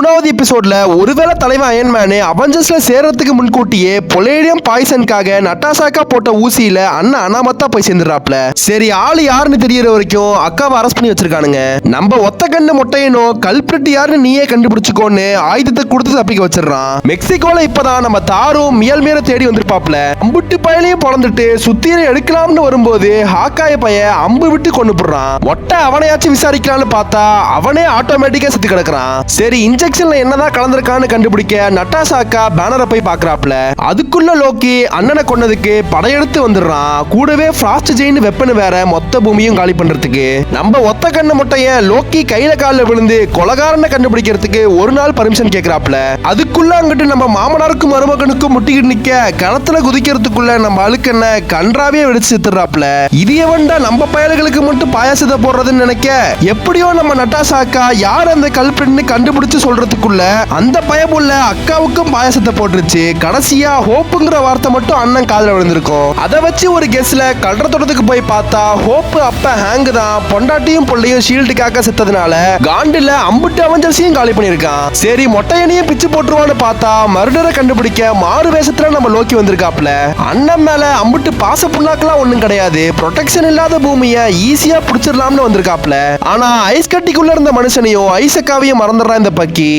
3வது எபிசோட்ல ஒருவேளை தலைவன் அயன்மேன் அவெஞ்சர்ஸ்ல சேர்றதுக்கு முன்கூட்டியே பொலேடியம் பாய்சனுக்காக நட்டாசாக்கா போட்ட ஊசியில அண்ணன் அனாமத்தா போய் சேர்ந்துடுறாப்ல. சரி ஆளு யாருன்னு தெரியற வரைக்கும் அக்காவை அரெஸ்ட் பண்ணி வச்சிருக்கானுங்க. நம்ம ஒத்த கண்ணு முட்டையனும் கல்பிரட் யாருன்னு நீயே கண்டுபிடிச்சுக்கோன்னு ஆயுதத்தை கொடுத்து தப்பிக்க வச்சிடறான். மெக்சிகோல இப்பதான் நம்ம தாரும் மியல்மேர தேடி வந்திருப்பாப்ல. அம்புட்டு பயலையும் பொழந்துட்டு சுத்தீரை எடுக்கலாம்னு வரும்போது ஹாக்காய பைய அம்பு விட்டு கொண்டு போடுறான். ஒட்ட அவனையாச்சும் விசாரிக்கலாம்னு பார்த்தா அவனே ஆட்டோமேட்டிக்கா செத்து கிடக்குறான். சரி இன்ஜெக்ஷன்ல என்னதான் கலந்திருக்கான்னு கண்டுபிடிக்க நட்டாசாக்கா பேனரை போய் பாக்குறாப்ல. அதுக்குள்ள லோக்கி அண்ணனை கொன்னதுக்கு படையெடுத்து வந்துடுறான். கூடவே ஃப்ராஸ்ட் ஜெயின் வெப்பன் வேற மொத்த பூமியும் காலி பண்றதுக்கு. நம்ம ஒத்த கண்ண முட்டைய லோக்கி கையில காலில் விழுந்து கொலகாரனை கண்டுபிடிக்கிறதுக்கு ஒரு நாள் பர்மிஷன் கேட்கிறாப்ல. அதுக்குள்ள அங்கிட்டு நம்ம மாமனாருக்கும் மருமகனுக்கும் முட்டிக்கிட்டு நிக்க கணத்துல குதிக்கிறதுக்குள்ள நம்ம அழுக்கண்ண கன்றாவே வெடிச்சு செத்துறாப்ல. இது எவன்டா நம்ம பயல்களுக்கு மட்டும் பாயாசத்தை போடுறதுன்னு நினைக்க எப்படியோ நம்ம நட்டாசாக்கா யார் அந்த கல்பிரட்னு கண்டுபிடிச்சு சொல்றதுக்குள்ள அந்த பயமுள்ள அக்காவுக்கும் பாயாசத்தை போட்டுருச்சு. கடைசியா ஹோப்புங்கிற வார்த்தை மட்டும் அண்ணன் காதுல விழுந்திருக்கும். அதை வச்சு ஒரு கெஸ்ல கல்ற தோட்டத்துக்கு போய் பார்த்தா ஹோப் அப்ப ஹேங் தான் பொண்டாட்டியும் பொள்ளையும் ஷீல்டுக்காக செத்ததுனால காண்டில அம்புட்டு அவெஞ்சர்ஸையும் காலி பண்ணிருக்கான். சரி மொட்டையனையும் பிச்சு போட்டுருவான்னு பார்த்தா மர்டரை கண்டுபிடிக்க மாறு வேஷத்துல நம்ம லோக்கி வந்திருக்காப்ல. அண்ணன் மேல அம்புட்டு பாச புண்ணாக்கெல்லாம் ஒண்ணும் கிடையாது. ப்ரொடெக்ஷன் இல்லாத பூமியை ஈஸியா புடிச்சிடலாம்னு வந்திருக்காப்ல. ஆனா ஐஸ் கட்டிக்குள்ள இருந்த மனுஷனையும் ஐசக்காவையும் மறந்துடுறான் இந்த பக்கி.